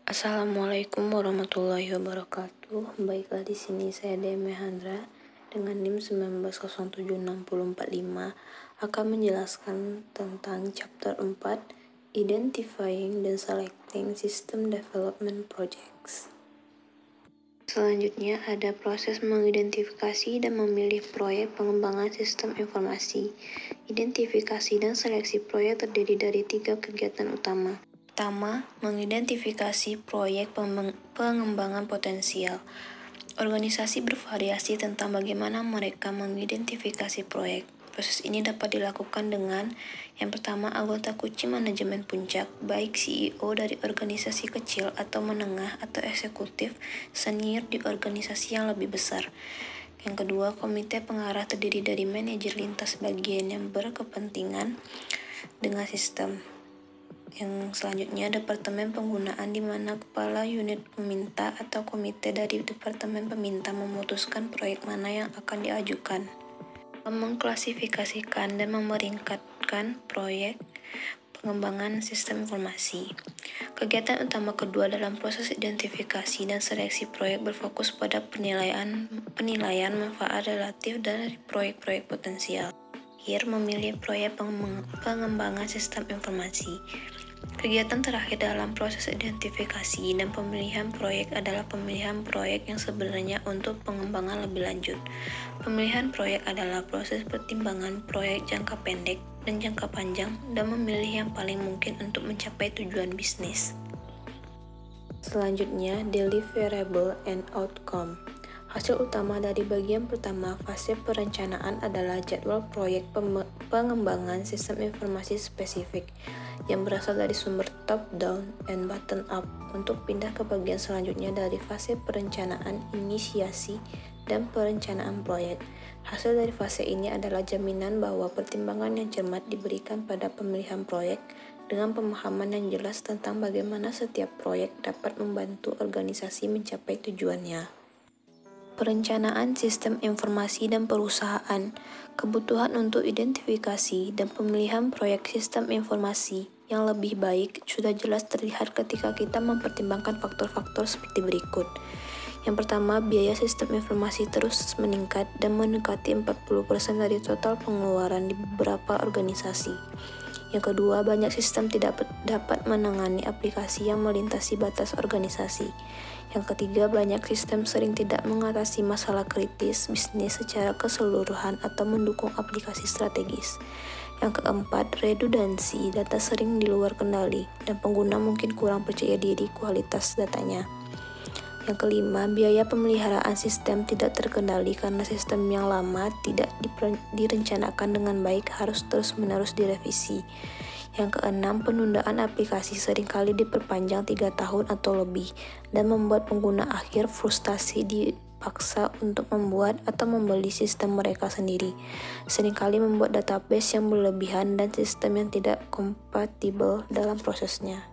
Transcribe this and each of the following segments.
Assalamualaikum warahmatullahi wabarakatuh. Baiklah, di sini saya Deme Handra dengan NIM 1907645 akan menjelaskan tentang chapter 4 Identifying and Selecting System Development Projects. Selanjutnya ada proses mengidentifikasi dan memilih proyek pengembangan sistem informasi. Identifikasi dan seleksi proyek terdiri dari 3 kegiatan utama. Pertama, mengidentifikasi proyek pengembangan potensial. Organisasi bervariasi tentang bagaimana mereka mengidentifikasi proyek. Proses ini dapat dilakukan dengan yang pertama, anggota kunci manajemen puncak, baik CEO dari organisasi kecil atau menengah atau eksekutif senior di organisasi yang lebih besar. Yang kedua, komite pengarah terdiri dari manajer lintas bagian yang berkepentingan dengan sistem. Yang selanjutnya, departemen penggunaan, di mana kepala unit peminta atau komite dari departemen peminta memutuskan proyek mana yang akan diajukan. Mengklasifikasikan dan memeringkatkan proyek pengembangan sistem informasi. Kegiatan utama kedua dalam proses identifikasi dan seleksi proyek berfokus pada penilaian manfaat relatif dari proyek-proyek potensial. Memilih proyek pengembangan sistem informasi. Kegiatan terakhir dalam proses identifikasi dan pemilihan proyek adalah pemilihan proyek yang sebenarnya untuk pengembangan lebih lanjut. Pemilihan proyek adalah proses pertimbangan proyek jangka pendek dan jangka panjang dan memilih yang paling mungkin untuk mencapai tujuan bisnis. Selanjutnya, deliverable and outcome. Hasil utama dari bagian pertama fase perencanaan adalah jadwal proyek pengembangan sistem informasi spesifik yang berasal dari sumber top-down and bottom-up untuk pindah ke bagian selanjutnya dari fase perencanaan, inisiasi, dan perencanaan proyek. Hasil dari fase ini adalah jaminan bahwa pertimbangan yang cermat diberikan pada pemilihan proyek dengan pemahaman yang jelas tentang bagaimana setiap proyek dapat membantu organisasi mencapai tujuannya. Perencanaan sistem informasi dan perusahaan. Kebutuhan untuk identifikasi dan pemilihan proyek sistem informasi yang lebih baik sudah jelas terlihat ketika kita mempertimbangkan faktor-faktor seperti berikut. Yang pertama, biaya sistem informasi terus meningkat dan mendekati 40% dari total pengeluaran di beberapa organisasi. Yang kedua, banyak sistem tidak dapat menangani aplikasi yang melintasi batas organisasi. Yang ketiga, banyak sistem sering tidak mengatasi masalah kritis bisnis secara keseluruhan atau mendukung aplikasi strategis. Yang keempat, redundansi data sering di luar kendali dan pengguna mungkin kurang percaya diri kualitas datanya. Yang kelima, biaya pemeliharaan sistem tidak terkendali karena sistem yang lama tidak direncanakan dengan baik harus terus-menerus direvisi. Yang keenam, penundaan aplikasi seringkali diperpanjang 3 tahun atau lebih dan membuat pengguna akhir frustasi dipaksa untuk membuat atau membeli sistem mereka sendiri. Seringkali membuat database yang berlebihan dan sistem yang tidak kompatibel dalam prosesnya.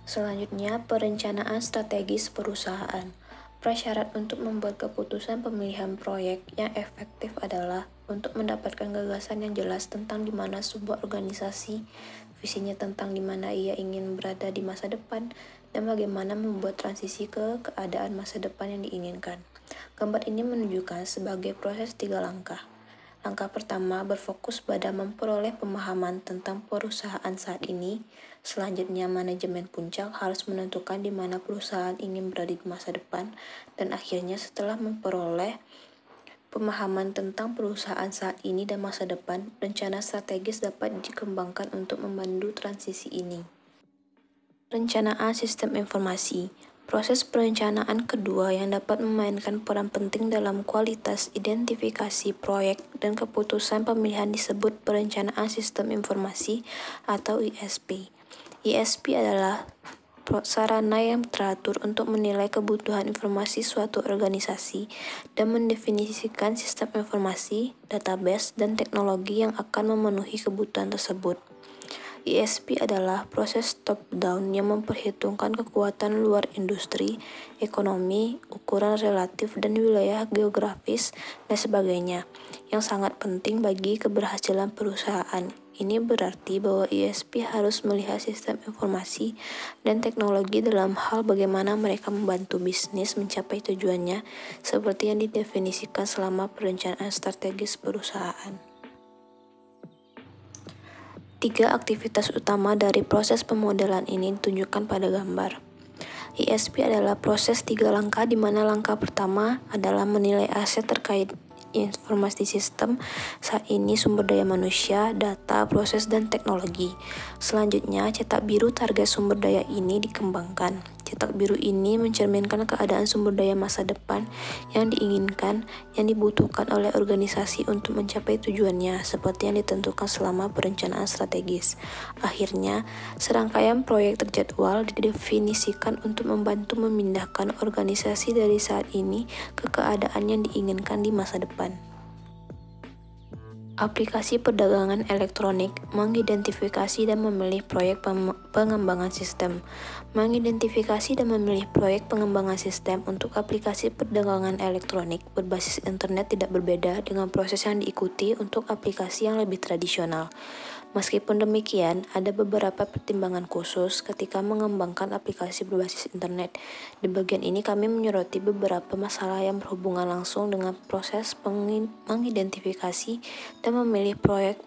Selanjutnya, perencanaan strategis perusahaan. Prasyarat untuk membuat keputusan pemilihan proyek yang efektif adalah untuk mendapatkan gagasan yang jelas tentang di mana sebuah organisasi, visinya tentang di mana ia ingin berada di masa depan, dan bagaimana membuat transisi ke keadaan masa depan yang diinginkan. Gambar ini menunjukkan sebagai proses 3 langkah. Langkah pertama berfokus pada memperoleh pemahaman tentang perusahaan saat ini. Selanjutnya, manajemen puncak harus menentukan di mana perusahaan ingin berada di masa depan. Dan akhirnya, setelah memperoleh pemahaman tentang perusahaan saat ini dan masa depan, rencana strategis dapat dikembangkan untuk membantu transisi ini. Perencanaan sistem informasi. Proses perencanaan kedua yang dapat memainkan peran penting dalam kualitas identifikasi proyek dan keputusan pemilihan disebut perencanaan sistem informasi atau ISP. ISP adalah sarana yang teratur untuk menilai kebutuhan informasi suatu organisasi dan mendefinisikan sistem informasi, database, dan teknologi yang akan memenuhi kebutuhan tersebut. ISP adalah proses top-down yang memperhitungkan kekuatan luar industri, ekonomi, ukuran relatif dan wilayah geografis, dan sebagainya, yang sangat penting bagi keberhasilan perusahaan. Ini berarti bahwa ISP harus melihat sistem informasi dan teknologi dalam hal bagaimana mereka membantu bisnis mencapai tujuannya seperti yang didefinisikan selama perencanaan strategis perusahaan. 3 aktivitas utama dari proses pemodelan ini ditunjukkan pada gambar. ISP adalah proses 3 langkah di mana langkah pertama adalah menilai aset terkait informasi sistem, saat ini sumber daya manusia, data, proses, dan teknologi. Selanjutnya, cetak biru target sumber daya ini dikembangkan. Cetak biru ini mencerminkan keadaan sumber daya masa depan yang diinginkan, yang dibutuhkan oleh organisasi untuk mencapai tujuannya, seperti yang ditentukan selama perencanaan strategis. Akhirnya, serangkaian proyek terjadwal didefinisikan untuk membantu memindahkan organisasi dari saat ini ke keadaan yang diinginkan di masa depan. Aplikasi perdagangan elektronik mengidentifikasi dan memilih proyek pengembangan sistem. Mengidentifikasi dan memilih proyek pengembangan sistem untuk aplikasi perdagangan elektronik berbasis internet tidak berbeda dengan proses yang diikuti untuk aplikasi yang lebih tradisional. Meskipun demikian, ada beberapa pertimbangan khusus ketika mengembangkan aplikasi berbasis internet. Di bagian ini kami menyoroti beberapa masalah yang berhubungan langsung dengan proses mengidentifikasi dan memilih proyek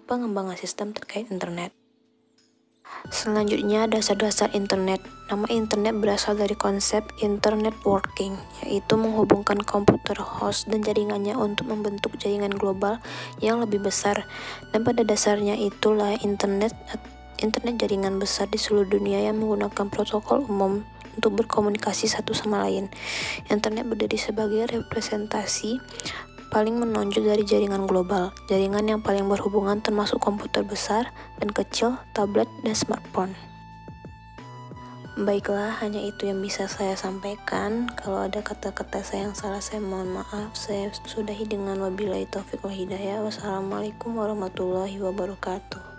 pengembangan sistem terkait internet. Selanjutnya, dasar-dasar internet. Nama internet berasal dari konsep internet working, yaitu menghubungkan komputer host dan jaringannya untuk membentuk jaringan global yang lebih besar. Dan pada dasarnya itulah internet jaringan besar di seluruh dunia yang menggunakan protokol umum untuk berkomunikasi satu sama lain. Internet berdiri sebagai representasi paling menonjol dari jaringan global, jaringan yang paling berhubungan termasuk komputer besar dan kecil, tablet, dan smartphone. Baiklah, hanya itu yang bisa saya sampaikan. Kalau ada kata-kata saya yang salah, saya mohon maaf. Saya sudahi dengan wabillahi taufiq wal hidayah. Wassalamualaikum warahmatullahi wabarakatuh.